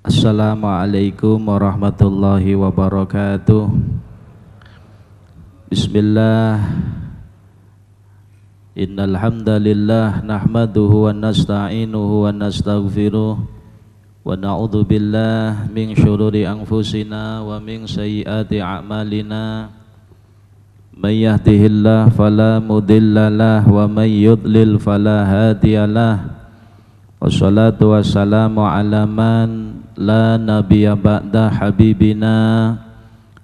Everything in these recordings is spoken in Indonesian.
Assalamualaikum warahmatullahi wabarakatuh. Bismillah. Innal hamdalillah nahmaduhu wa nasta'inuhu wa nastaghfiruh wa na'udzu billah min syururi anfusina wa min sayyiati a'malina. May yahdihillahu fala mudhillalah wa may yudlil fala hadiyalah. Wassalatu wassalamu ala man la nabiyya ba'da habibina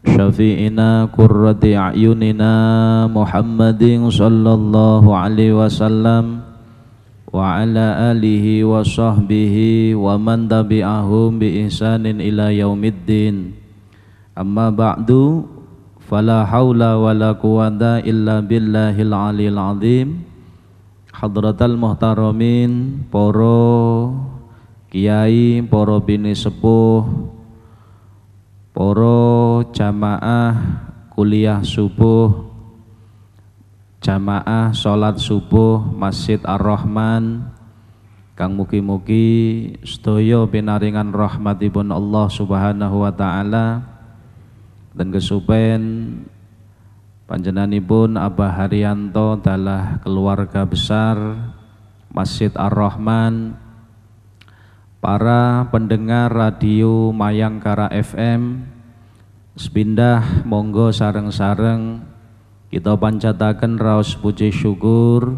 syafi'ina qurrati a'yunina Muhammadin sallallahu alaihi wasallam wa ala alihi wa sahbihi wa man tabi'ahum bi ihsanin ila yaumiddin. Amma ba'du, fala haula wala quwwata illa billahil aliyil azim. Hadratal muhtaramin, poro kiai, poro bini sepuh, poro jamaah kuliah subuh, jamaah sholat subuh Masjid Ar-Rahman, kang mugi-mugi sedaya pinaringan rahmatipun Allah Subhanahu wa taala dan kesupen panjenenganipun Abah Haryanto dalah keluarga besar Masjid Ar-Rahman, para pendengar radio Mayangkara FM, sepindah monggo sareng-sareng kita pancataken raos puji syukur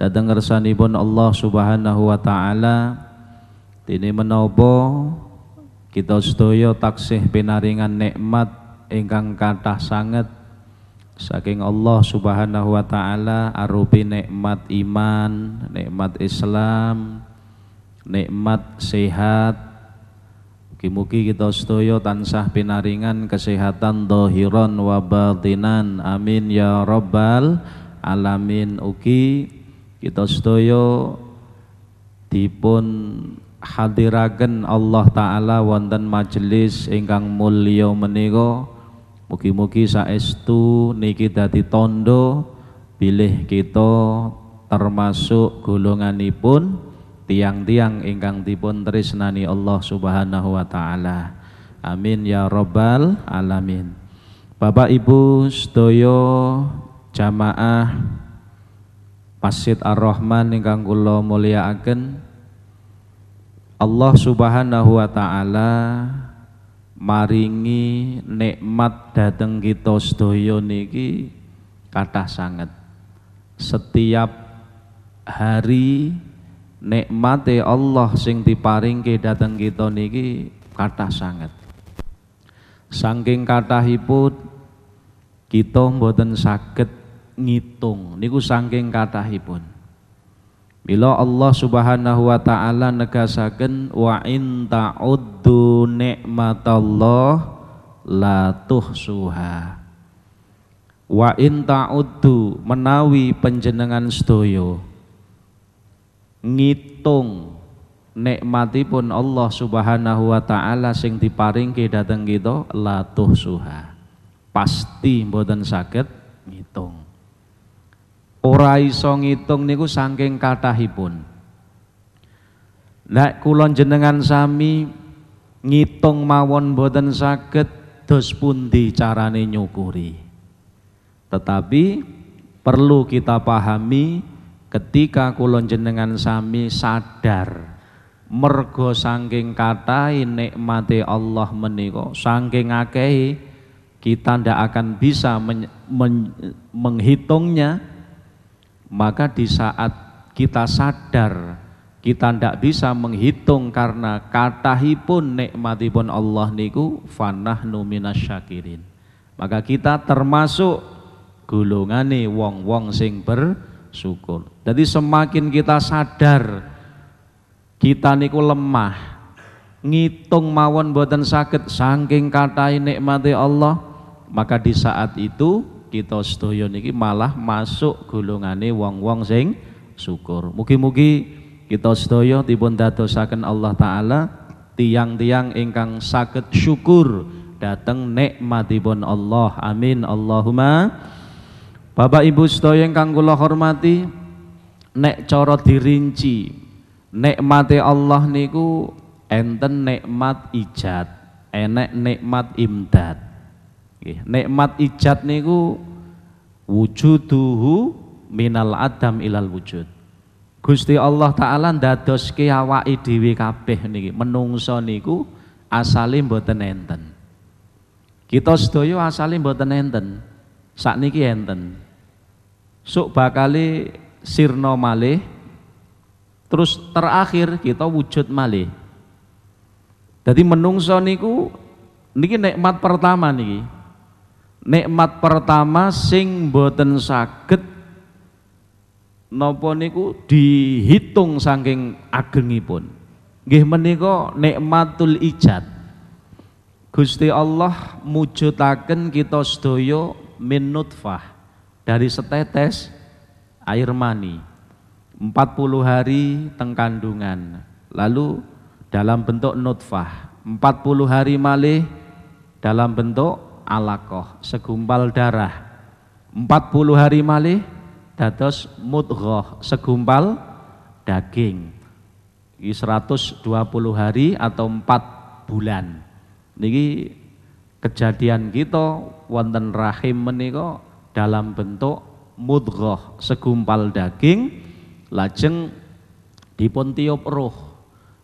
dhateng ngersanipun Allah Subhanahu wa taala. Dene menapa kita sedaya taksih pinaringan nikmat ingkang kathah sanget saking Allah Subhanahu wa taala, arupi nikmat iman, nikmat Islam, nikmat sehat. Mugi-mugi kita sedaya tansah pinaringan kesehatan dhahiran wa batinan, amin ya rabbal alamin. Ugi kita sedaya dipun hadiraken Allah taala wonten majelis ingkang mulya menika. Mugi-mugi saestu niki dadi tondo bilih kita termasuk golonganipun tiang-tiang ingkang dipun tresnani Allah Subhanahu wa taala. Amin ya rabbal alamin. Bapak Ibu sedaya jamaah Masjid Ar-Rahman ingkang kula mulyakaken, Allah Subhanahu wa taala maringi nikmat dhateng kita sedaya niki kathah sanget. Setiap hari nikmate Allah sing diparingke dhateng kita niki kathah sanget. Saking kathahipun kita mboten saged ngitung niku, saking kathahipun. Bila Allah Subhanahu wa taala negasaken wa in ta'uddu nikmatallah la tuhsuha. Wa in ta'uddu menawi panjenengan sedaya ngitung nikmatipun Allah Subhanahu wa taala sing diparingke dhateng kita, la tuhsuha, pasti mboten saged ngitung. Ora iso ngitung niku saking kathahipun. Nek kula jenengan sami ngitung mawon boten saged, dos pundi carane nyukuri. Tetapi perlu kita pahami ketika kula jenengan sami sadar mergo saking kathahe nikmate Allah menika, saking akehe kita ndak akan bisa menghitungnya. Maka di saat kita sadar kita ndak bisa menghitung karena kathahipun nikmatipun Allah niku, fanahnu minasyakirin, maka kita termasuk golongane wong-wong sing bersyukur. Jadi semakin kita sadar kita niku lemah, ngitung mawon boten saged saking kathahe nikmate Allah, maka di saat itu kita sedaya niki malah masuk golongane wong-wong sing syukur. Mugi-mugi kita sedaya dipun dadosaken Allah taala tiang-tiang ingkang saged syukur dhateng nikmatipun Allah. Amin Allahumma. Bapak Ibu sedaya ingkang kula hormati, nek cara dirinci nikmate Allah niku enten nikmat ijad, enek nikmat imdad. Nikmat ijad niku wujuduhu minal adam ilal wujud. Gusti Allah Ta'ala ndadoske awake dhewe kabeh niki menungso niku asale mboten enten. Kita sedaya asale mboten enten. Sakniki enten. Sok bakale sirna malih, terus terakhir kita wujud malih. Jadi menungso niku niki nikmat pertama niki. Nikmat pertama sing mboten saged napa niku dihitung saking agengipun. Nggih menika nikmatul ijad. Gusti Allah mujudaken kita sedaya min nutfah, dari setetes air mani. 40 hari teng kandungan. Lalu dalam bentuk nutfah, 40 hari malih dalam bentuk alaqah, segumpal darah. 40 hari malih dados mudghah, segumpal daging. Iki 120 hari atau 4 bulan. Niki kejadian kita wonten rahim menika dalam bentuk mudghah, segumpal daging, lajeng dipun tiup roh.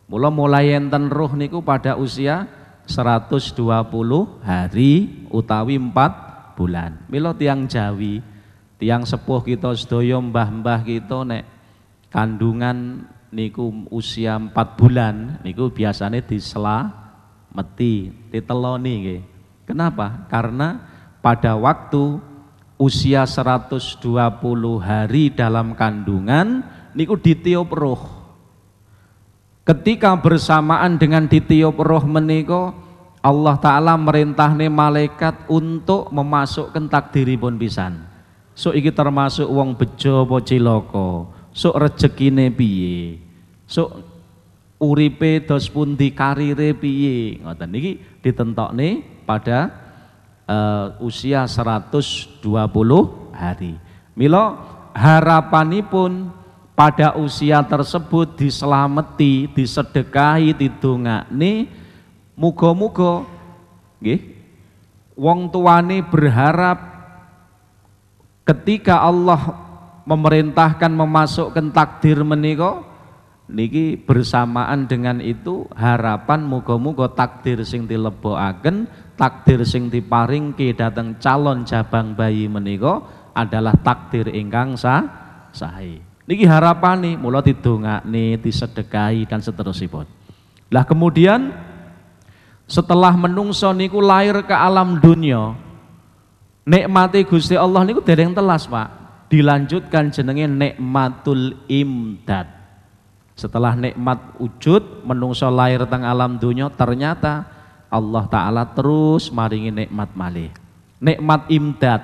Mula mulai enten roh niku pada usia 120 hari utawi 4 bulan. Mila tiang Jawi, tiang sepuh kita sedaya, mbah-mbah kita nek kandungan niku usia 4 bulan niku biasanya diselameti, diteloni nggih. Kenapa? Karena pada waktu usia 120 hari dalam kandungan niku ditiup roh. Ketika bersamaan dengan ditiup roh menika, Allah Ta'ala merintahne malaikat untuk memasukkan takdiripun pisan. Sok iki termasuk wong bejo apa cilaka, sok rezekine piye, sok uripe dos pundi, karire piye, ngoten niki ditentokne pada usia 120 hari. Mila harapanipun pada usia tersebut diselameti, disedekahi, didongakne, muga-muga nggih wong tuane berharap ketika Allah memerintahkan memasukkan takdir menika niki bersamaan dengan itu harapan muga-muga takdir sing dilebokaken, takdir sing diparingke dhateng calon jabang bayi menika adalah takdir ingkang sae. Niki harapane mula didongakne, disedekahi dan seterusipun. Lah kemudian setelah menungso niku lahir ke alam dunia, nikmati Gusti Allah niku dereng telas, Pak. Dilanjutkan jenenge nikmatul imdad. Setelah nikmat wujud menungso lahir teng alam dunia, ternyata Allah Ta'ala terus maringi nikmat malih. Nikmat imdad.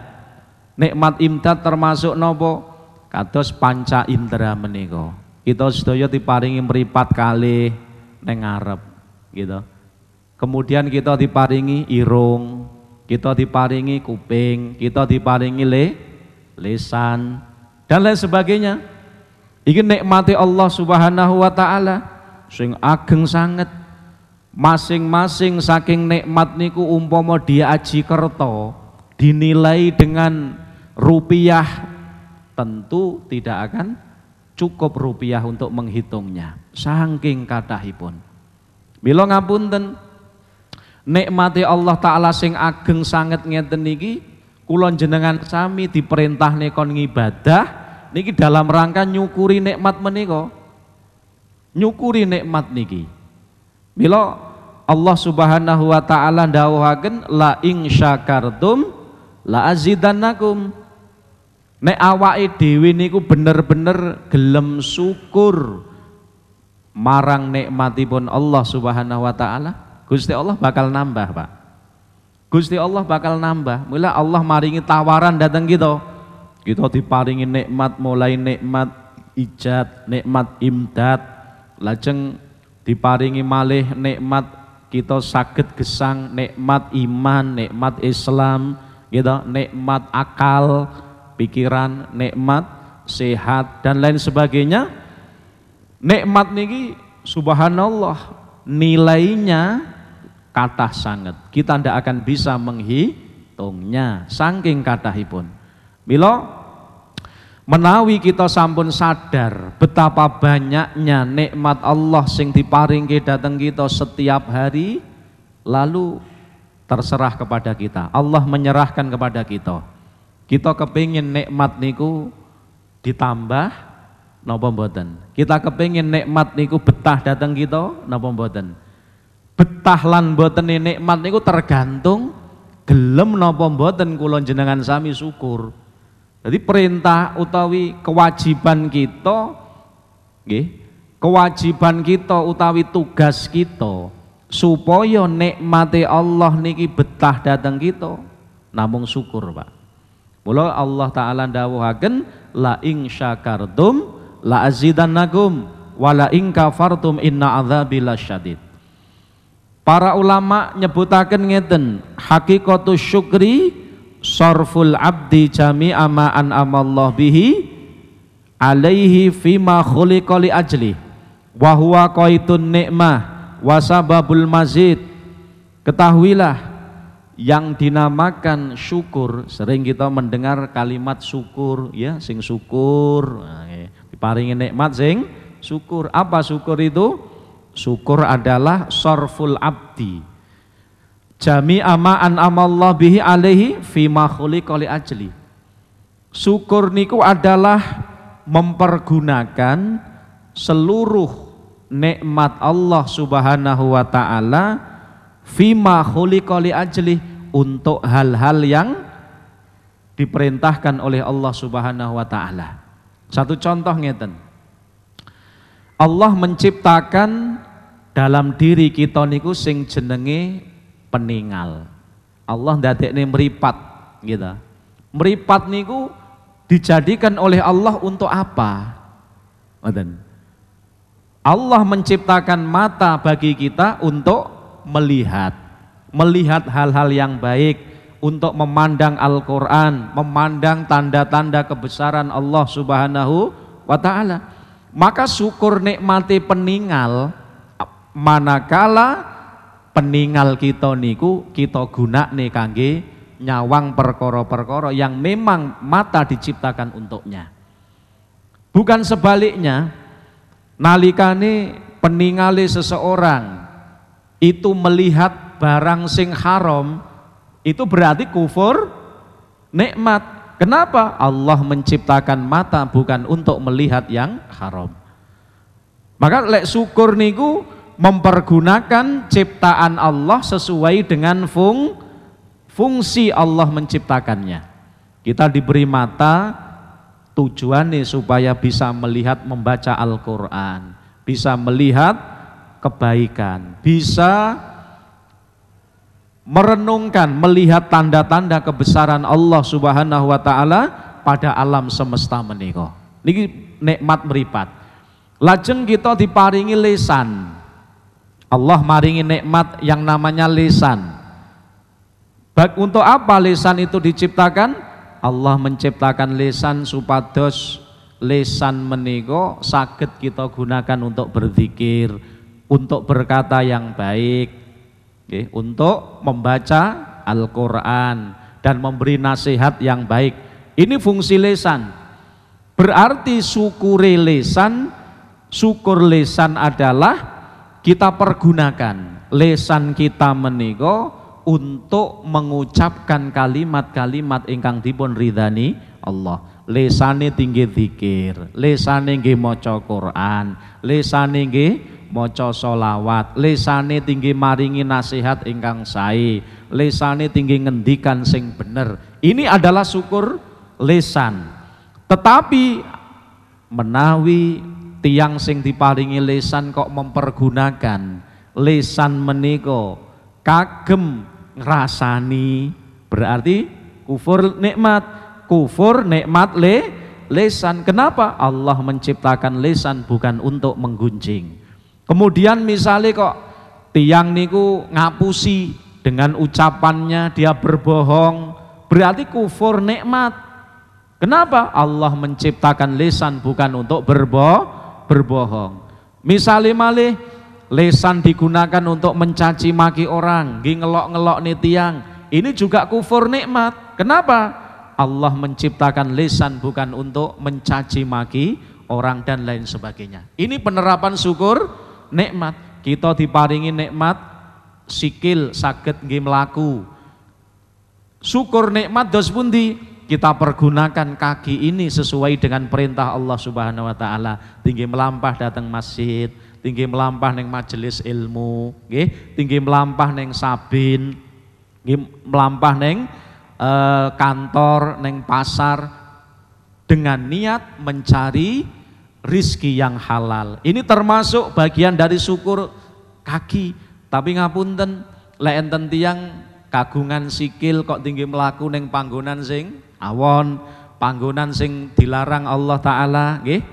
Nikmat imdad termasuk nopo? Kados panca indera menika. Kita sedaya diparingi mripat kalih neng ngarep gitu. Kemudian kita diparingi irung, kita diparingi kuping, kita diparingi lisan dan lain sebagainya. Iki nikmati Allah Subhanahu wa taala sing ageng sanget. Masing-masing saking nikmat niku umpama dia aji kerto dinilai dengan rupiah, tentu tidak akan cukup rupiah untuk menghitungnya, saking kathahipun. Mila ngapunten, nikmati Allah Ta'ala sing ageng sanget ngeten niki, kula jenengan sami diperintahne kon ngibadah niki dalam rangka nyukuri nikmat menika. Nyukuri nikmat niki. Mila Allah Subhanahu wa taala ndawuhaken la ing syakartum la azidannakum. Nek awake dhewe niku bener-bener gelem syukur marang nikmatipun Allah Subhanahu wa taala, Gusti Allah bakal nambah, Pak. Gusti Allah bakal nambah. Mula Allah maringi tawaran datang kita. Kita diparingi nikmat, mulai nikmat ijad, nikmat imdad, lajeng diparingi malih nikmat kita saged gesang, nikmat iman, nikmat Islam, gitu, nikmat akal, pikiran, nikmat sehat dan lain sebagainya. Nikmat niki subhanallah nilainya kathah sanget. Kita ndak akan bisa menghitungnya saking kathahipun. Mila menawi kita sampun sadar betapa banyaknya nikmat Allah sing diparingke dhateng kita setiap hari, lalu terserah kepada kita. Allah menyerahkan kepada kita. Kita kepingin nikmat niku ditambah napa mboten? Kita kepingin nikmat niku betah dhateng kita napa mboten? Betah lan mboten nikmat niku tergantung gelem napa mboten kula jenengan sami syukur. Jadi perintah utawi kewajiban kita nggih, kewajiban kita utawi tugas kita supaya nikmati Allah niki betah datang kita namung syukur, Pak. Mula Allah taala dawuhaken la ing syakartum la azidannakum wa la ing kafartum inna adzabi lasyadid. Para ulama nyebutaken ngeten, hakikatus syukri sarful abdi jami'a ma an'amallahu bihi alaihi fima khuliqa li ajli wa huwa qaitun ni'mah wa sababul mazid. Ketahuilah yang dinamakan syukur, sering kita mendengar kalimat syukur ya, sing syukur diparingi nikmat sing syukur. Apa syukur itu? Syukur adalah sarful abdi jami'a ma an'amallahu bihi alaihi fima khuliqa li ajli. Syukur niku adalah mempergunakan seluruh nikmat Allah Subhanahu wa taala fima khuliqa li ajli, untuk hal-hal yang diperintahkan oleh Allah Subhanahu wa taala. Satu contoh ngeten. Allah menciptakan dalam diri kita niku sing jenenge peninggal. Allah ndadekne mripat gitu. Mripat niku dijadikan oleh Allah untuk apa? Ngoten. Allah menciptakan mata bagi kita untuk melihat hal-hal yang baik, untuk memandang Al-Qur'an, memandang tanda-tanda kebesaran Allah Subhanahu wa taala. Maka syukur nikmati peninggal manakala peninggal kita niku kita gunakne kangge nyawang perkara-perkara yang memang mata diciptakan untuknya. Bukan sebaliknya, nalikane peninggali seseorang itu melihat barang sing haram, itu berarti kufur nikmat. Kenapa? Allah menciptakan mata bukan untuk melihat yang haram. Maka lek syukur niku mempergunakan ciptaan Allah sesuai dengan fungsi Allah menciptakannya. Kita diberi mata tujuannya supaya bisa melihat membaca Al-Quran, bisa melihat kebaikan, bisa merenungkan, melihat tanda-tanda kebesaran Allah Subhanahu wa taala pada alam semesta menika. Niki nikmat meripat. Lajeng kita diparingi lisan. Allah maringi nikmat yang namanya lisan. Untuk apa lisan itu diciptakan? Allah menciptakan lisan supados lisan menika saged kita gunakan untuk berzikir, untuk berkata yang baik, untuk membaca Al-Quran dan memberi nasihat yang baik. Ini fungsi lisan. Berarti syukur lisan adalah kita pergunakan lisan kita menika untuk mengucapkan kalimat-kalimat ingkang dipun ridhani Allah. Lisane tinggi zikir, lisane nggih maca Quran, lisane nggih maca sholawat, lisane tinggi maringi nasihat ingkang sae, lisane tinggi ngendikan sing bener. Ini adalah syukur lisan. Tetapi menawi tiang sing diparingi lisan kok mempergunakan lisan menika kagem ngrasani, berarti kufur nikmat lisan. Kenapa? Allah menciptakan lisan bukan untuk menggunjing. Kemudian misalnya kok tiang niku ngapusi dengan ucapannya, dia berbohong, berarti kufur nikmat. Kenapa? Allah menciptakan lisan bukan untuk berbohong. Misalnya malih lesan digunakan untuk mencaci maki orang, ngelok-ngelok nih tiang, ini juga kufur nikmat. Kenapa? Allah menciptakan lesan bukan untuk mencaci maki orang dan lain sebagainya. Ini penerapan syukur nikmat. Kita diparingi nikmat sikil saged nggih mlaku. Syukur nikmat dos pundi? Kita pergunakan kaki ini sesuai dengan perintah Allah Subhanahu wa taala. Tinggi melampah datang masjid, tinggi melampah neng majelis ilmu, nggih, tinggi melampah neng sabin, nggih, melampah neng kantor, neng pasar dengan niat mencari rizki yang halal. Ini termasuk bagian dari syukur kaki. Tapi ngapunten, lek enten tiyang kagungan sikil kok tinggi melaku neng panggonan sing awon, panggonan sing dilarang Allah Ta'ala, nggih,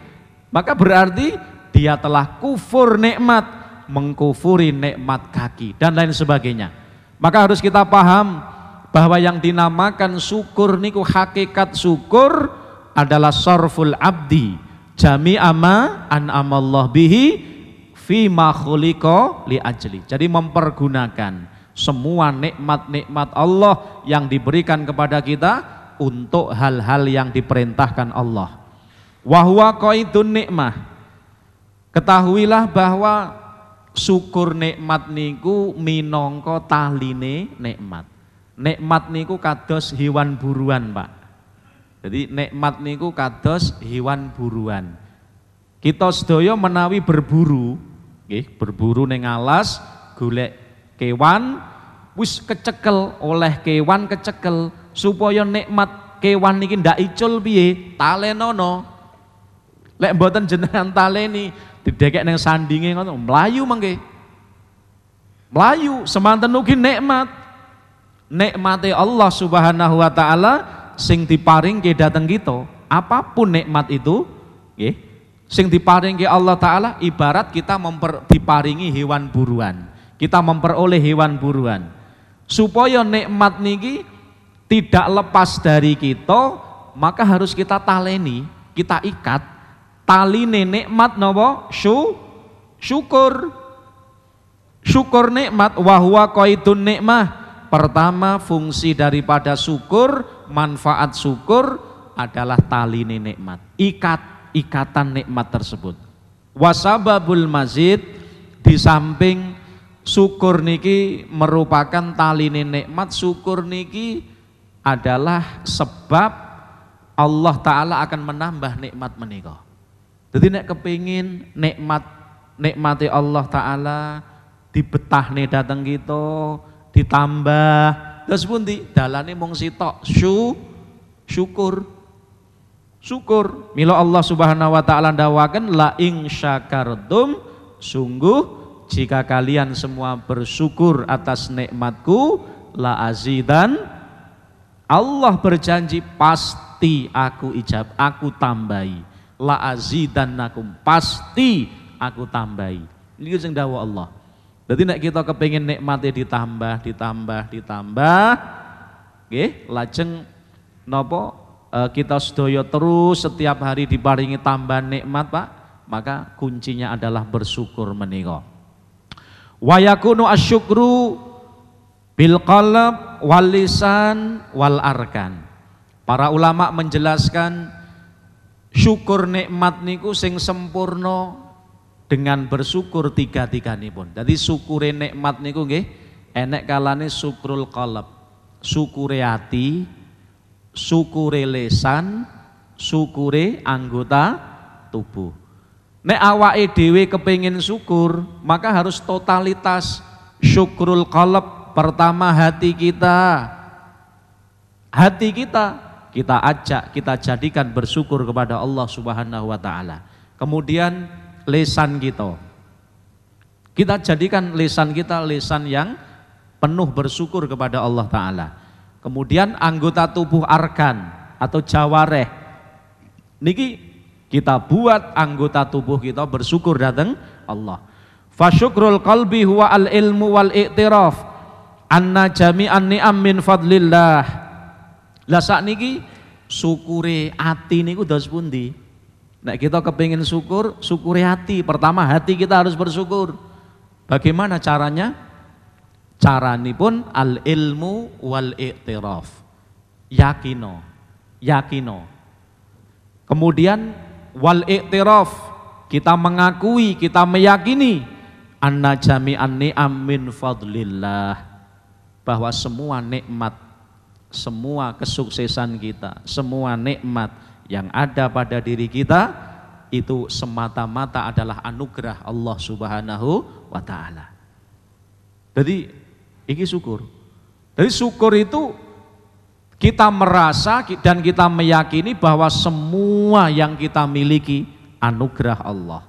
maka berarti dia telah kufur nikmat, mengkufuri nikmat kaki dan lain sebagainya. Maka harus kita paham bahwa yang dinamakan syukur niku, hakikat syukur adalah sarful abdi jami'a ma an'amallah bihi fi ma khuliqa li ajli. Jadi mempergunakan semua nikmat-nikmat Allah yang diberikan kepada kita untuk hal-hal yang diperintahkan Allah. Wa huwa qaidun nikmah. Ketahuilah bahwa syukur nikmat niku minangka taline nikmat. Nikmat niku kados hewan buruan, Pak. Jadi nikmat niku kados hewan buruan. Kita sedaya menawi berburu, nggih, berburu ning alas golek kewan, wis kecekel oleh kewan kecekel, supaya nikmat kewan niki ndak icul piye, talenono. Lek mboten jenengan taleni, didekek ning sandinge ngono, mlayu mengke. Mlayu semanten ugi nikmat. Nikmate Allah Subhanahu wa taala sing diparingke dhateng kita, apapun nikmat itu, nggih, sing diparingke Allah taala ibarat kita diparingi hewan buruan. Kita memperoleh hewan buruan. Supaya nikmat niki tidak lepas dari kita, maka harus kita taleni, kita ikat. Taline nikmat napa? Syukur. Syukur nikmat, wa huwa qaidun nikmah. Pertama, fungsi daripada syukur, manfaat syukur adalah taline nikmat. Ikatan nikmat tersebut. Wasababul mazid, di samping syukur niki merupakan taline nikmat, syukur niki adalah sebab Allah Ta'ala akan menambah nikmat menika. Jadi nek kepingin nikmati Allah Ta'ala dibetahne dateng kita, ditambah, terus pundi dalane mung sitok, syukur. Mila Allah Subhanahu wa taala ndawaken la ing syakartum, sungguh jika kalian semua bersyukur atas nikmatku, la azidan, Allah berjanji pasti aku tambahi. La azidannakum, pasti aku tambahi. Ini sing dawuh Allah. Jadi nek kita kepengin nikmate ditambah, nggih, lajeng napa kita sedaya terus setiap hari diparingi tambahan nikmat, Pak, maka kuncinya adalah bersyukur menika. Wa yakunu asyukru bil qalb wal lisan wal arkan. Para ulama menjelaskan syukur nikmat niku sing sempurna dengan bersyukur tiga-tiganipun. Jadi syukure nikmat niku nggih enek kalane syukrul qalb, syukure ati, syukure lisan, syukure anggota tubuh. Nek awake dhewe kepengin syukur, maka harus totalitas. Syukrul qalb, pertama hati kita ajak, kita jadikan bersyukur kepada Allah Subhanahu wa taala. Kemudian lisan kita jadikan lisan kita lisan yang penuh bersyukur kepada Allah taala. Kemudian anggota tubuh arkan atau jawareh niki kita buat anggota tubuh kita bersyukur datang Allah. Fasyukrul qalbi huwa al-ilmu wal i'tiraf anna jami'an ni'am min fadlillah. Lah sakniki syukure ati niku dos pundi? Nek kita kepengin syukur, syukure hati. Pertama hati kita harus bersyukur. Bagaimana caranya? Caranipun al ilmu wal i'tiraf. Yakino. Kemudian wal i'tiraf, kita mengakui, kita meyakini anna jami'an ni'am min fadlillah, bahwa semua nikmat, semua kesuksesan kita, semua nikmat yang ada pada diri kita itu semata-mata adalah anugerah Allah Subhanahu wa taala. Jadi ini syukur. Jadi syukur itu kita merasa dan kita meyakini bahwa semua yang kita miliki anugerah Allah.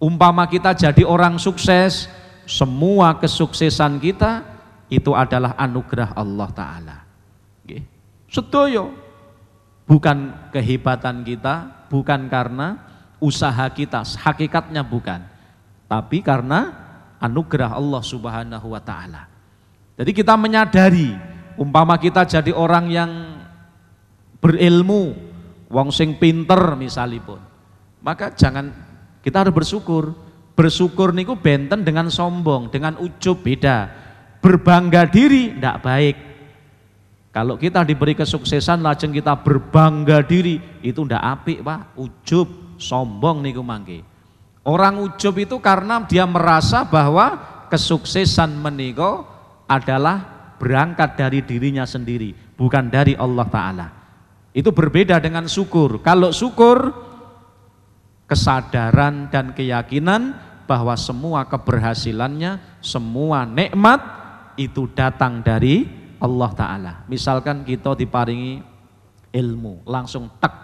Umpama kita jadi orang sukses, semua kesuksesan kita itu adalah anugerah Allah Ta'ala. Sedoyo, bukan kehebatan kita, bukan karena usaha kita, hakikatnya bukan, tapi karena anugerah Allah Subhanahu wa Ta'ala. Jadi kita menyadari, umpama kita jadi orang yang berilmu, wong sing pinter misalipun, maka kita harus bersyukur. Bersyukur niku benten dengan sombong, dengan ujub beda. Berbangga diri tidak baik. Kalau kita diberi kesuksesan lajeng kita berbangga diri, itu tidak apik Pak. Ujub, sombong niku mangke. Orang ujub itu karena dia merasa bahwa kesuksesan menika adalah berangkat dari dirinya sendiri, bukan dari Allah Ta'ala. Itu berbeda dengan syukur. Kalau syukur, kesadaran dan keyakinan bahwa semua keberhasilannya, semua nikmat itu datang dari Allah Ta'ala. Misalkan kita diparingi ilmu, langsung tek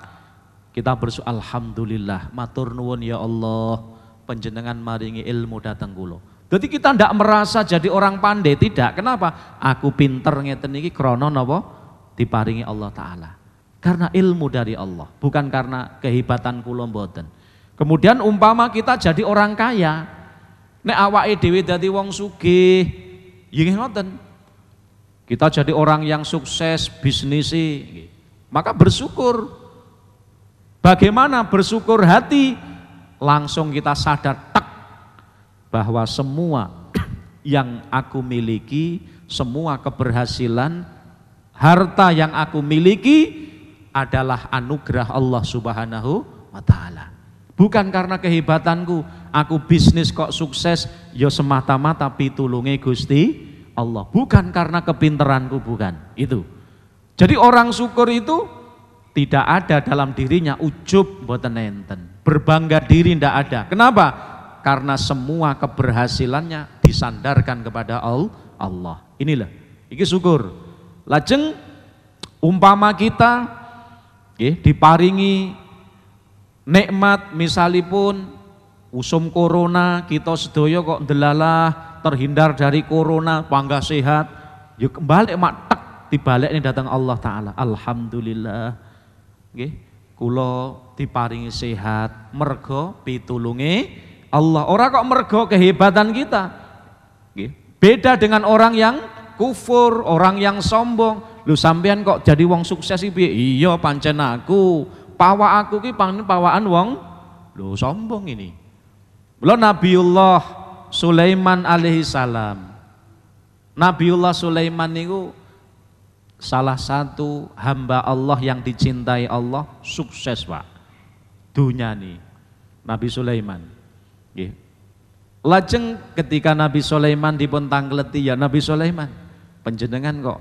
kita bersyukur, alhamdulillah, matur nuwun ya Allah, panjenengan maringi ilmu datang kula. Jadi kita tidak merasa jadi orang pandai, tidak. Kenapa? Aku pinter ngeten iki krana napa? Diparingi Allah Ta'ala. Karena ilmu dari Allah, bukan karena kehebatan kula mboten. Kemudian umpama kita jadi orang kaya, nek awake dhewe dadi wong sugih, nggih ngoten. Kita jadi orang yang sukses bisnisi, maka bersyukur. Bagaimana bersyukur hati? Langsung kita sadar tek bahwa semua yang aku miliki, semua keberhasilan, harta yang aku miliki adalah anugerah Allah Subhanahu wa Ta'ala. Bukan karena kehebatanku, aku bisnis kok sukses, ya semata-mata pitulunge Gusti Allah. Bukan karena kepinteranku, bukan. Itu. Jadi orang syukur itu tidak ada dalam dirinya ujub mboten enten. Berbangga diri tidak ada. Kenapa? Karena semua keberhasilannya disandarkan kepada Allah. Inilah, iki syukur. Lajeng umpama kita diparingi nikmat misalipun usum corona, kita sedaya kok ndelalah terhindar dari corona, bangga sehat, yuk kembali mak tek dibalik ini datang Allah Ta'ala. Alhamdulillah, kula diparingi sehat mergo pitulunge Allah. Ora kok mergo kehebatan kita. Beda dengan orang yang kufur, orang yang sombong. Lu sampean kok jadi wong sukses iki piye? Iya pancen aku, pawa aku ki pawaan wong lho sombong ini. Mula Nabiullah Sulaiman alaihi salam. Nabiullah Sulaiman niku salah satu hamba Allah yang dicintai Allah, sukses Pak. Dunia nih Nabi Sulaiman. Lajeng ketika Nabi Sulaiman dipun tangkleti, ya Nabi Sulaiman, panjenengan kok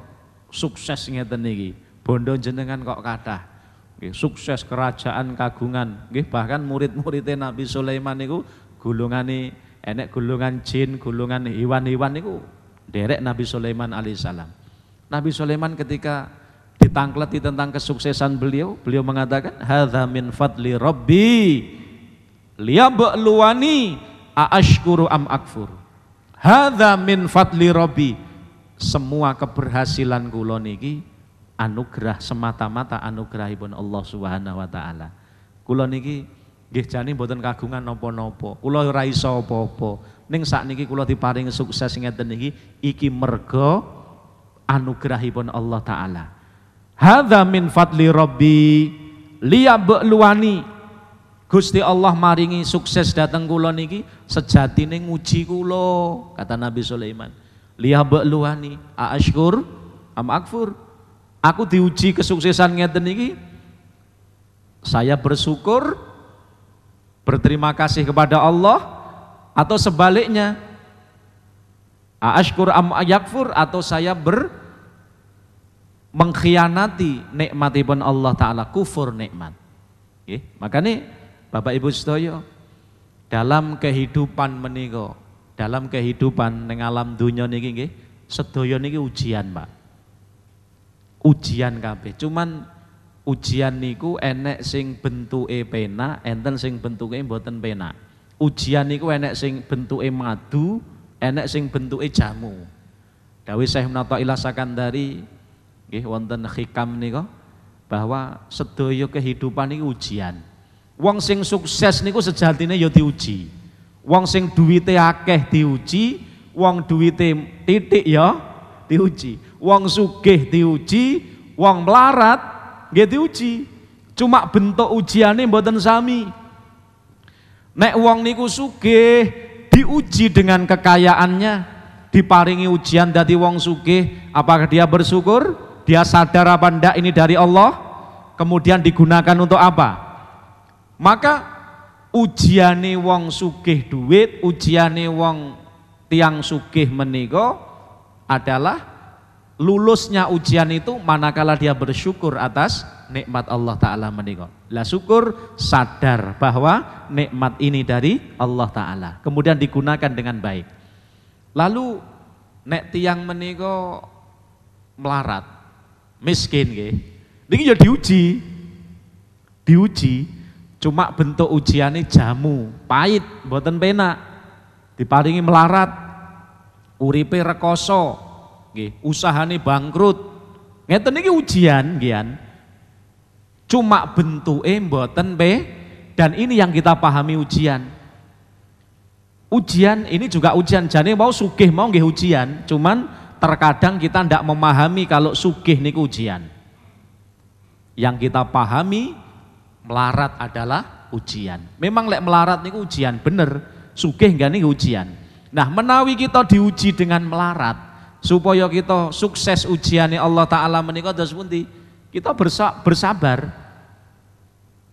sukses ngeten niki, bondo jenengan kok kathah. Sukses kerajaan kagungan, bahkan murid-muridnya Nabi Sulaiman niku gulungane enek gulungan jin, gulungan hewan-hewan niku derek Nabi Sulaiman alaihissalam. Nabi Sulaiman ketika ditangkleti tentang kesuksesan beliau mengatakan, hadza min fadli rabbi liyabluwani aashkuru am akfur. Hadza min fadli rabbi, semua keberhasilan kula niki anugerah, semata-mata anugerahipun Allah Subhanahu wa taala. Kula niki nggih jane mboten kagungan napa-napa. Kula ora iso apa-apa. Ning sakniki kula diparingi sukses ngeten iki merga anugerahipun Allah Ta'ala. Hadza min fadli rabbi liyabluwani. Gusti Allah maringi sukses dateng kula niki sejatine nguji kula, kata Nabi Sulaiman. Liyabluwani aashkur am akfur. Aku diuji kesuksesan ngeten niki, saya bersyukur, berterima kasih kepada Allah, atau sebaliknya aashkur am yakfur, atau saya mengkhianati nikmatipun Allah Ta'ala, kufur nikmat. Makanya Bapak Ibu sedaya, dalam kehidupan menika, dalam kehidupan ning alam dunya niki nggih, sedaya niki ujian, Pak. Ujian kabeh. Cuman ujian niku enek sing bentuke penak, enten sing bentuke mboten penak. Ujian niku enek sing bentuke madu, enek sing bentuke jamu. Dawuh Syekh Munattaillah Sakandari nggih wonten hikam nika bahwa sedaya kehidupan niku ujian. Wong sing sukses niku sejatine ya diuji. Wong sing duwite akeh diuji, wong duwite titik ya diuji. Wong sugih diuji, wong melarat nggih diuji. Cuma bentuk ujiane mboten sami. Nek wong niku sugih diuji dengan kekayaannya, diparingi ujian dadi wong sugih, apakah dia bersyukur? Dia sadar apa ndak ini dari Allah? Kemudian digunakan untuk apa? Maka ujiane wong sugih duit, ujiane wong tiang sugih menika adalah lulusnya ujian itu manakala dia bersyukur atas nikmat Allah Ta'ala menika. Lah syukur sadar bahwa nikmat ini dari Allah Ta'ala, kemudian digunakan dengan baik. Lalu nek tiang menika melarat, miskin nggih, niki ya diuji. Cuma bentuk ujiane jamu, pahit, mboten penak. Diparingi melarat, uripe rekoso, nggih, usahane bangkrut. Ngeten iki ujian nggih. Cuma bentuke mboten dan ini yang kita pahami ujian. Ujian ini juga ujian, jane mau sugih mau nggih ujian, cuman terkadang kita ndak memahami kalau sugih niku ujian. Yang kita pahami melarat adalah ujian. Memang lek melarat niku ujian bener, sugih enggak niku ujian. Nah, menawi kita diuji dengan melarat supaya kita sukses ujiannya Allah Ta'ala menika terus pundi? Kita bersabar.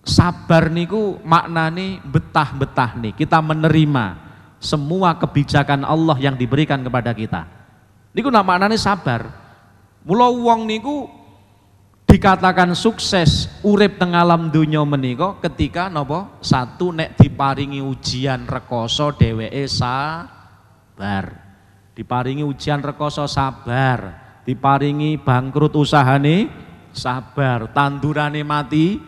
Sabar niku maknane betah-betah nih. Kita menerima semua kebijakan Allah yang diberikan kepada kita. Niku maknane sabar. Mula wong niku dikatakan sukses urip teng alam donya menika ketika napa? Satu, nek diparingi ujian rekoso dheweke sabar. Diparingi ujian rekoso sabar, diparingi bangkrut usahane sabar, tandurane mati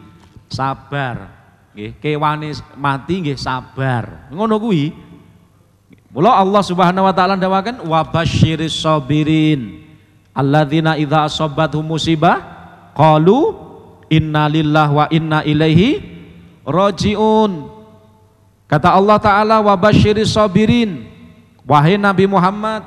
sabar, nggih, kewane mati nggih sabar. Ngono kuwi. Mula Allah Subhanahu wa taala ndawaken wa basyiris sabirin alladzina idza asabathum musibah qalu inna lillahi wa inna ilaihi rajiun. Kata Allah Ta'ala wa basyiris sabirin, wahai Nabi Muhammad,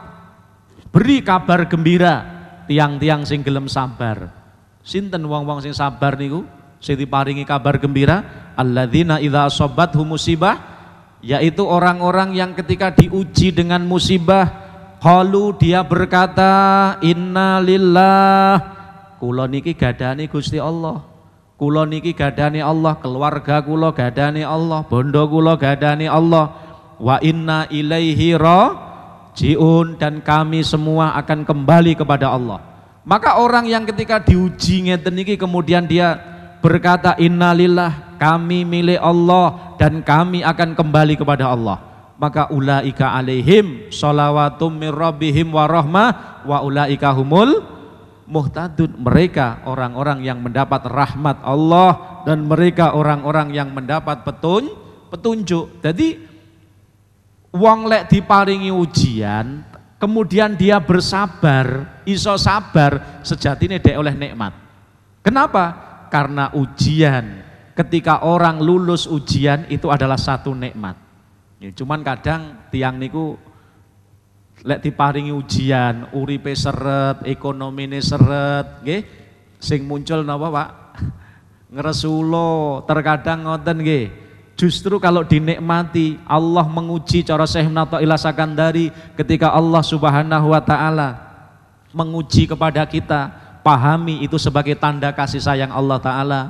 beri kabar gembira tiang-tiang sing gelem sabar. Sinten wong-wong sing sabar niku sing diparingi kabar gembira? Alladzina idza asabathum musibah, yaitu orang-orang yang ketika diuji dengan musibah qalu, dia berkata inna lillahi, kula niki gadani Gusti Allah, kula niki gadani Allah, keluarga kula gadani Allah, bondo kula gadani Allah, wa inna ilaihi rajiun, dan kami semua akan kembali kepada Allah. Maka orang yang ketika diuji ngeten niki kemudian dia berkata innalillah, kami milik Allah dan kami akan kembali kepada Allah, maka ulaika alaihim shalawatum mir rabbihim wa rahmah wa ulaika humul muhtadun. Mereka orang-orang yang mendapat rahmat Allah dan mereka orang-orang yang mendapat petunjuk. Jadi wong lek diparingi ujian kemudian dia bersabar, iso sabar, sejatine dek oleh nikmat. Kenapa? Karena ujian, ketika orang lulus ujian itu adalah satu nikmat. Ya, cuman kadang tiang niku lek diparingi ujian, uripe seret, ekonomine seret, nggih, sing muncul napa, Pak? Ngresulo, terkadang ngoten nggih. Justru kalau dinikmati, Allah menguji cara Syekh Natoila Sakandari ketika Allah Subhanahu wa taala menguji kepada kita, pahami itu sebagai tanda kasih sayang Allah taala.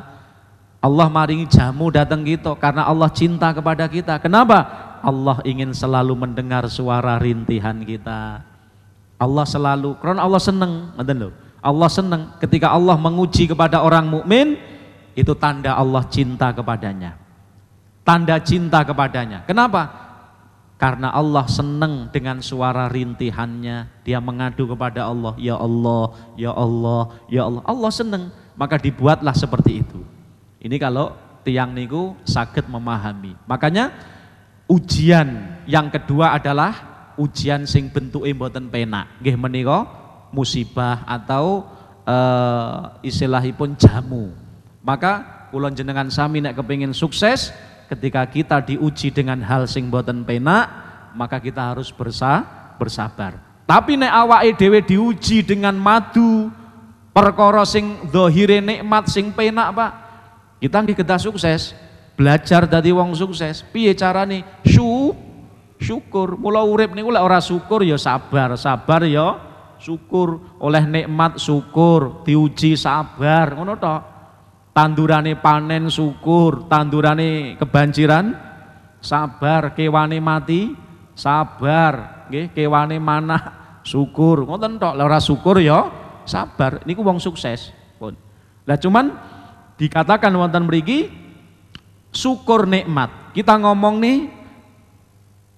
Allah maringi jamu datang gitu karena Allah cinta kepada kita. Kenapa? Allah ingin selalu mendengar suara rintihan kita. Allah selalu, karena Allah senang, Allah senang ketika Allah menguji kepada orang mukmin, itu tanda Allah cinta kepadanya. Tanda cinta kepadanya. Kenapa? Karena Allah senang dengan suara rintihannya. Dia mengadu kepada Allah, ya Allah, ya Allah, ya Allah. Allah senang, maka dibuatlah seperti itu. Ini kalau tiang niku saged memahami. Makanya ujian yang kedua adalah ujian sing bentuke mboten penak. Nggih menika musibah atau istilahipun jamu. Maka kula jenengan sami nek kepengin sukses, ketika kita diuji dengan hal sing boten penak, maka kita harus bersabar. Tapi nek awake dhewe diuji dengan madu, perkara sing zahire nikmat sing penak, Pak, kita nggih kedah sukses. Belajar dadi wong sukses. Piye carane? Syukur. Mula urip niku lek ora syukur ya sabar, sabar ya syukur. Oleh nikmat syukur, diuji sabar, ngono tok. Tandurane panen syukur, tandurane kebanjiran sabar, kewane mati sabar, nggih, kewane manah syukur. Ngoten tok, ora syukur ya sabar. Niku wong sukses. Pun. Lah cuman dikatakan wonten mriki syukur nikmat. Kita ngomong nih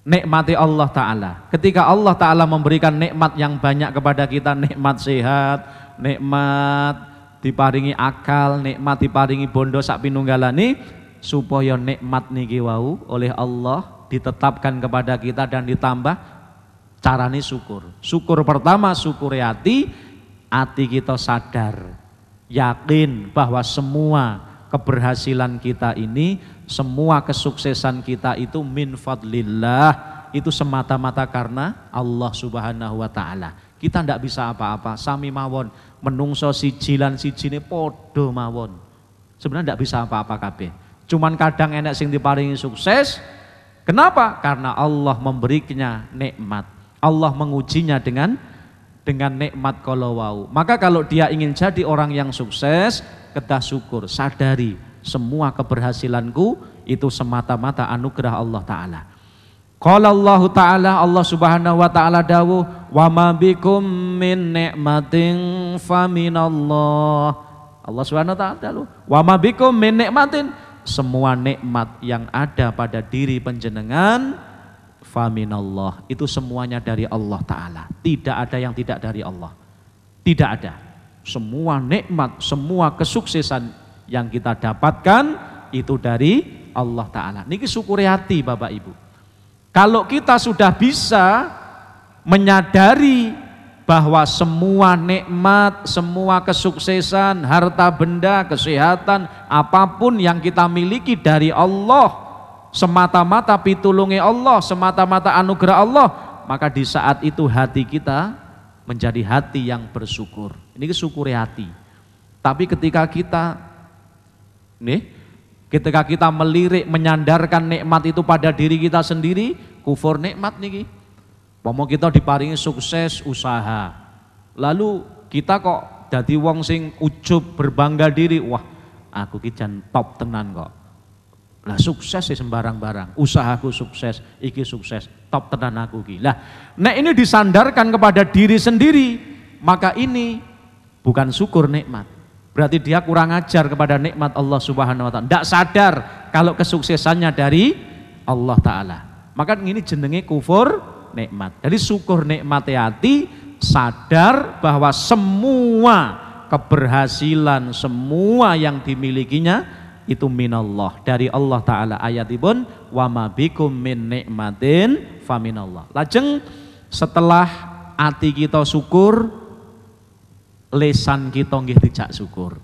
nikmati Allah Ta'ala. Ketika Allah Ta'ala memberikan nikmat yang banyak kepada kita, nikmat sehat, nikmat diparingi akal, nikmat diparingi bondo sak pinunggalane, supaya nikmat niki wau oleh Allah ditetapkan kepada kita dan ditambah carane syukur. Syukur pertama syukur hati kita sadar, yakin bahwa semua keberhasilan kita ini, semua kesuksesan kita itu min fadlillah, itu semata-mata karena Allah Subhanahu wa taala. Kita ndak bisa apa-apa, sami mawon, menungso siji lan sijine padha mawon. Sebenarnya ndak bisa apa-apa kabeh. Cuman kadang enek sing diparingi sukses. Kenapa? Karena Allah memberinya nikmat. Allah mengujinya dengan nikmat kalau wau. Maka kalau dia ingin jadi orang yang sukses, kedah syukur, sadari semua keberhasilanku itu semata-mata anugerah Allah Ta'ala. Qala Allah Ta'ala, Allah Subhanahu wa taala dawuh, wa ma bikum min nikmatin faminallah. Allah Subhanahu wa taala dawuh, wa ma bikum min nikmatin, semua nikmat yang ada pada diri panjenengan faminallah, itu semuanya dari Allah Ta'ala. Tidak ada yang tidak dari Allah. Tidak ada. Semua nikmat, semua kesuksesan yang kita dapatkan itu dari Allah Ta'ala. Niki syukuri hati Bapak Ibu. Kalau kita sudah bisa menyadari bahwa semua nikmat, semua kesuksesan, harta benda, kesehatan, apapun yang kita miliki dari Allah, semata-mata pitulunge Allah, semata-mata anugerah Allah, maka di saat itu hati kita menjadi hati yang bersyukur. Ini syukuri hati. Tapi ketika kita melirik, menyandarkan nikmat itu pada diri kita sendiri, kufur nikmat niki. Pomo kita diparingi sukses usaha, lalu kita kok dadi wong sing ujub, berbangga diri, wah aku ki jan top tenan kok. Lah sukses sih sembarang-barang, usahaku sukses, iki sukses, top tenan aku ki. Lah nek ini disandarkan kepada diri sendiri, maka ini bukan syukur nikmat. Berarti dia kurang ajar kepada nikmat Allah Subhanahu wa taala. Tidak sadar kalau kesuksesannya dari Allah Ta'ala. Maka ini jenenge kufur nikmat. Jadi syukur nikmat hati, sadar bahwa semua keberhasilan, semua yang dimilikinya itu minallah, dari Allah Ta'ala. Ayatipun wa ma bikum min nikmatin faminallah. Lajeng setelah hati kita syukur, lisan kita nggih dijak syukur.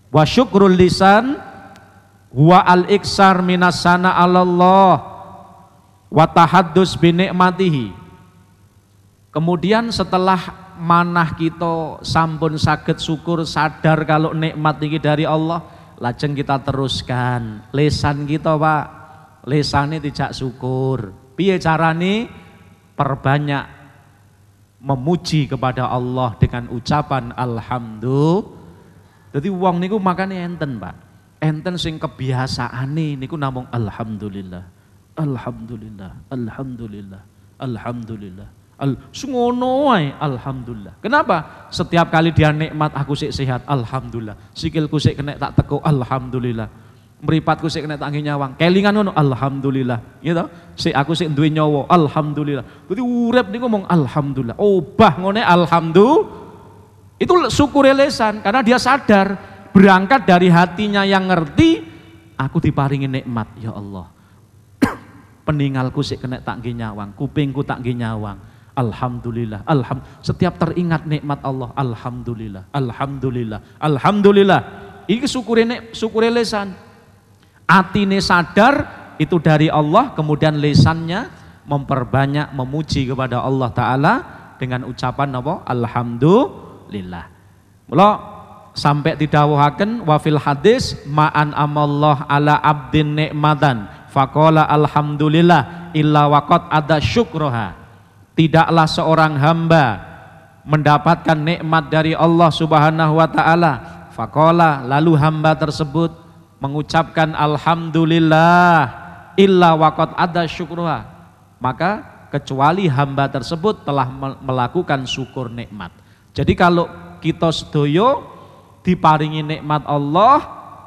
Wa syukrul lisan huwa al-iksar minas sana 'alallah wa tahaddus bi nikmatihi. Kemudian setelah manah kita sampun saged syukur, sadar kalau nikmat iki dari Allah, Lajeng kita teruskan lisan kita Pak, lisane tidak syukur. Piye carane? Perbanyak memuji kepada Allah dengan ucapan alhamdulillah. Jadi wong niku makane enten Pak, enten sing kebiasaane niku namung alhamdulillah, alhamdulillah, alhamdulillah, alhamdulillah. Sungono wae alhamdulillah. Kenapa? Setiap kali dia nikmat aku sik sehat alhamdulillah. Sikilku sik kena tak teko alhamdulillah. Mripatku sik kena tak nyawang. Kelingan ngono alhamdulillah. Gitu. Sik aku sik duwe nyawa alhamdulillah. Dadi urip niku ngomong alhamdulillah. Obah ngene alhamdulillah. Itu syukur lisan karena dia sadar berangkat dari hatinya yang ngerti aku diparingi nikmat ya Allah. Peninggalku sik kena tak nyawang, kupingku tak nyawang. Alhamdulillah, setiap teringat nikmat Allah, alhamdulillah, alhamdulillah, alhamdulillah. Ini syukure lisan. Atine sadar itu dari Allah, kemudian lisannya memperbanyak memuji kepada Allah Ta'ala dengan ucapan apa? Alhamdulillah. Mula sampai didhawuhaken wa fil hadis ma'an amallah ala abdin nikmatan faqala alhamdulillah illa waqad ada syukroha. Tidaklah seorang hamba mendapatkan nikmat dari Allah Subhanahu wa Ta'ala. Faqala, lalu hamba tersebut mengucapkan alhamdulillah illa waqad ada syukruha. Maka kecuali hamba tersebut telah melakukan syukur nikmat. Jadi kalau kita sedoyo diparingi nikmat Allah,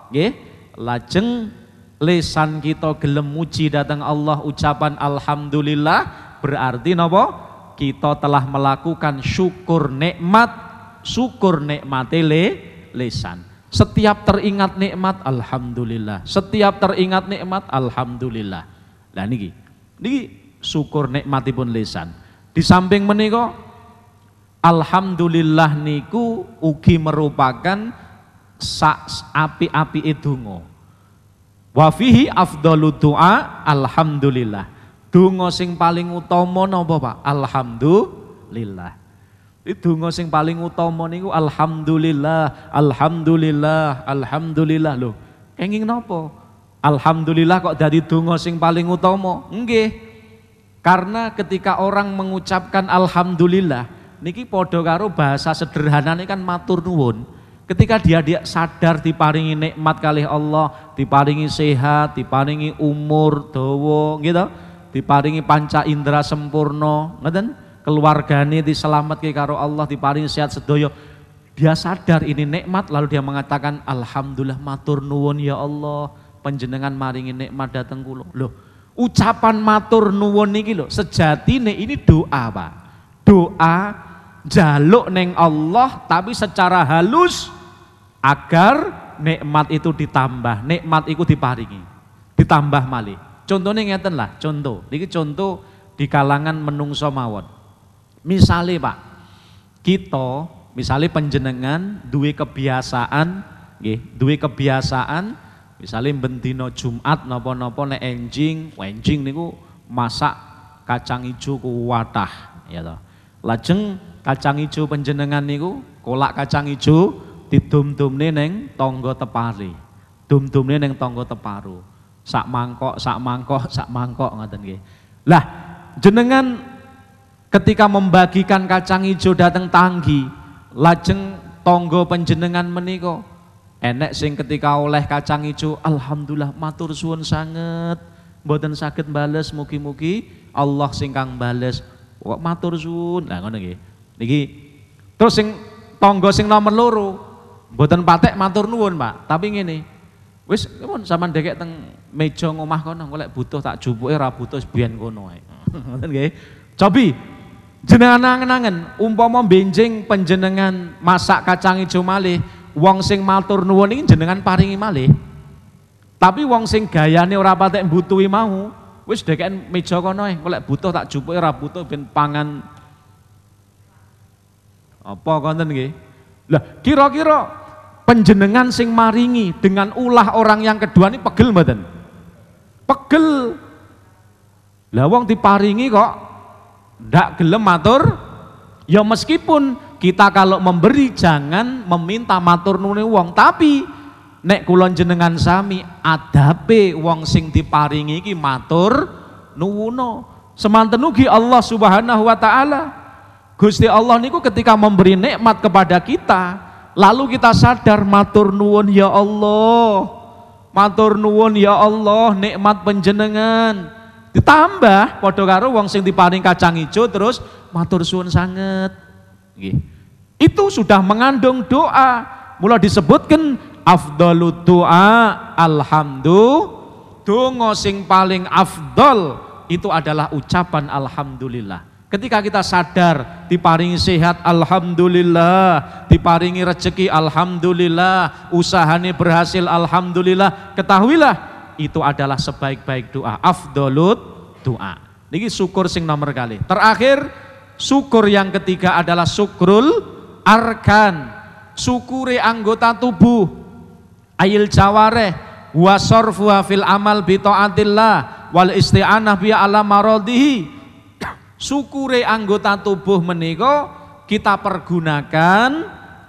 nggih, lajeng lisan kita gelem muji datang Allah ucapan alhamdulillah, berarti napa? Kita telah melakukan syukur nikmate lisan. Setiap teringat nikmat alhamdulillah. Setiap teringat nikmat alhamdulillah. Lah niki syukur nikmatipun lisan. Di samping menika alhamdulillah niku ugi merupakan api-api donga. Wa fihi afdalu du'a alhamdulillah. Donga sing paling utama napa Pak? Alhamdulillah. Donga sing paling utama niku alhamdulillah, alhamdulillah, alhamdulillah. Lho, kenging napa? Alhamdulillah kok dadi donga sing paling utama? Nggih. Karena ketika orang mengucapkan alhamdulillah niki padha karo bahasa sederhanane kan matur nuwun. Ketika dia sadar diparingi nikmat kalih Allah, diparingi sehat, diparingi umur dawa, gitu. Diparingi panca indera sempurna, ngoten, keluargane diselametke karo Allah, diparingi sehat sedaya. Dia sadar ini nikmat lalu dia mengatakan alhamdulillah matur nuwun ya Allah, panjenengan maringi nikmat dhateng kula. Loh, ucapan matur nuwun niki lho, sejatine ini doa, Pak. Doa jaluk neng Allah tapi secara halus agar nikmat itu ditambah, nikmat itu diparingi, ditambah malih. Contohnya ngeten lah, niki contoh di kalangan menungso mawon. Misale Pak, kita misale panjenengan duwe kebiasaan, nggih, duwe kebiasaan misale bendina Jumat napa-napa nek enjing niku masak kacang ijo kuwatah, ya toh. Lajeng kacang ijo panjenengan niku, kolak kacang ijo didum-dumne ning tangga tepare. Dum-dumne ning tangga teparu. Sak mangkok ngoten nggih. Lah, jenengan ketika membagikan kacang ijo dateng tanggi, lajeng tangga panjenengan menika enek sing ketika oleh kacang ijo alhamdulillah matur suwun sanget, mboten saged bales, mugi-mugi Allah sing kang bales. Kok matur suwun. Lah ngono nggih. Niki terus sing tangga sing nomor loro mboten patek matur nuwun, Pak, tapi ngene. Wis sampean dekek teng meja ngomah kono, golek butuh tak jupuke ra butuh biyen kono ae. Ngoten nggih. Cobi jenengan angen-angen umpama benjing panjenengan masak kacang ijo malih, wong sing matur nuwun iki jenengan paringi malih. Tapi wong sing gayane ora patek mbutuhi mau, wis dekeken meja kono ae, golek butuh tak jupuke ra butuh ben pangan apa konten nggih. Lah kira-kira panjenengan sing maringi dengan ulah orang yang kedua ini pegel mboten? Pegel. Lah wong diparingi kok ndak gelem matur. Ya meskipun kita kalau memberi jangan meminta matur nuwun wong, tapi nek kula jenengan sami adabe wong sing diparingi iki matur nuwuna. Semanten ugi Allah Subhanahu wa taala. Gusti Allah niku ketika memberi nikmat kepada kita, lalu kita sadar matur nuwun ya Allah. Matur nuwun ya Allah nikmat panjenengan. Ditambah padha karo wong sing diparing kacang ijo terus matur suwun sanget. Nggih. Itu sudah mengandung doa. Mula disebutkan afdhalud doa alhamdulillah. Donga sing paling afdol itu adalah ucapan alhamdulillah. Ketika kita sadar diparingi sehat alhamdulillah, diparingi rezeki alhamdulillah, usahane berhasil alhamdulillah, ketahuilah itu adalah sebaik-baik doa, afdhalut doa. Niki syukur sing nomor kali. Terakhir, syukur yang ketiga adalah syukrul arkan. Syukure anggota tubuh, ayil jawareh wa sarfuha fil amal bi taatillah wal isti'anah bi ala maradihi. Syukure anggota tubuh menika kita pergunakan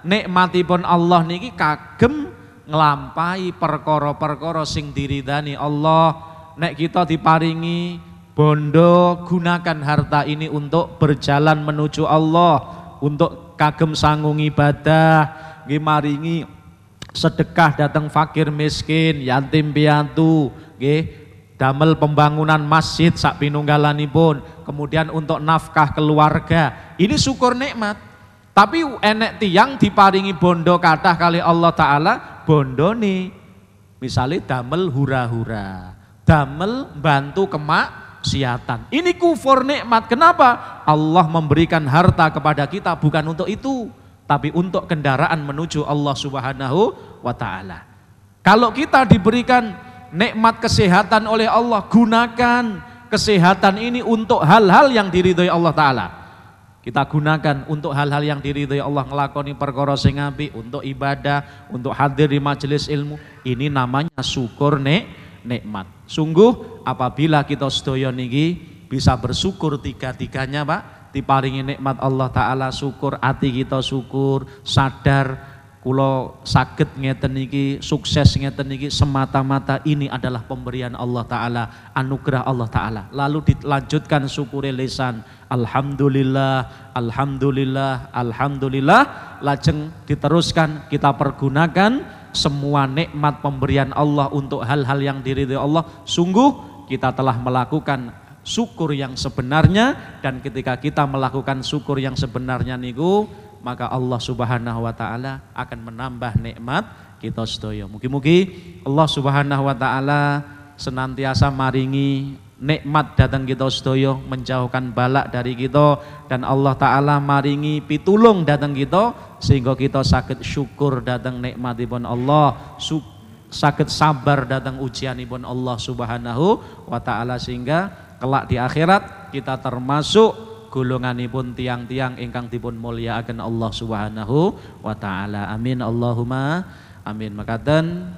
nikmatipun Allah niki kagem nglampahi perkara-perkara sing diridani Allah. Nek kita diparingi bondo, gunakan harta ini untuk berjalan menuju Allah, untuk kagem sanggung ibadah, nggih maringi sedekah datang fakir miskin, yatim piatu, nggih damel pembangunan masjid sak pinunggalanipun, kemudian untuk nafkah keluarga. Ini syukur nikmat. Tapi enek tiyang diparingi bondo kathah kali Allah taala, bondone misalnya damel hura-hura, damel bantu kemaksiatan. Ini kufur nikmat. Kenapa? Allah memberikan harta kepada kita bukan untuk itu, tapi untuk kendaraan menuju Allah Subhanahu wa taala. Kalau kita diberikan nikmat kesehatan oleh Allah, gunakan kesehatan ini untuk hal-hal yang diridhoi Allah taala. Kita gunakan untuk hal-hal yang diridhoi Allah, ngelakoni perkara sing apik, untuk ibadah, untuk hadir di majelis ilmu. Ini namanya syukur nikmat. Sungguh apabila kita sedaya niki bisa bersyukur tiga-tiganya, Pak, diparingi nikmat Allah taala, syukur ati kita, syukur sadar kula saged ngeten niki, sukses ngeten niki semata-mata ini adalah pemberian Allah taala, anugerah Allah taala. Lalu dilanjutkan syukure lisan, alhamdulillah, alhamdulillah, alhamdulillah. Lajeng diteruskan kita pergunakan semua nikmat pemberian Allah untuk hal-hal yang diridhoi Allah. Sungguh kita telah melakukan syukur yang sebenarnya, dan ketika kita melakukan syukur yang sebenarnya niku, maka Allah Subhanahu wa taala akan menambah nikmat kita sedaya. Mugi-mugi Allah Subhanahu wa taala senantiasa maringi nikmat datang kita sedaya, menjauhkan balak dari kita, dan Allah taala maringi pitulung datang kita sehingga kita saged syukur datang nikmatipun Allah, saged sabar datang ujianipun Allah Subhanahu wa taala, sehingga kelak di akhirat kita termasuk golonganipun tiang-tiang ingkang dipun mulyakaken Allah Subhanahu wa taala. Amin Allahumma amin. Makaten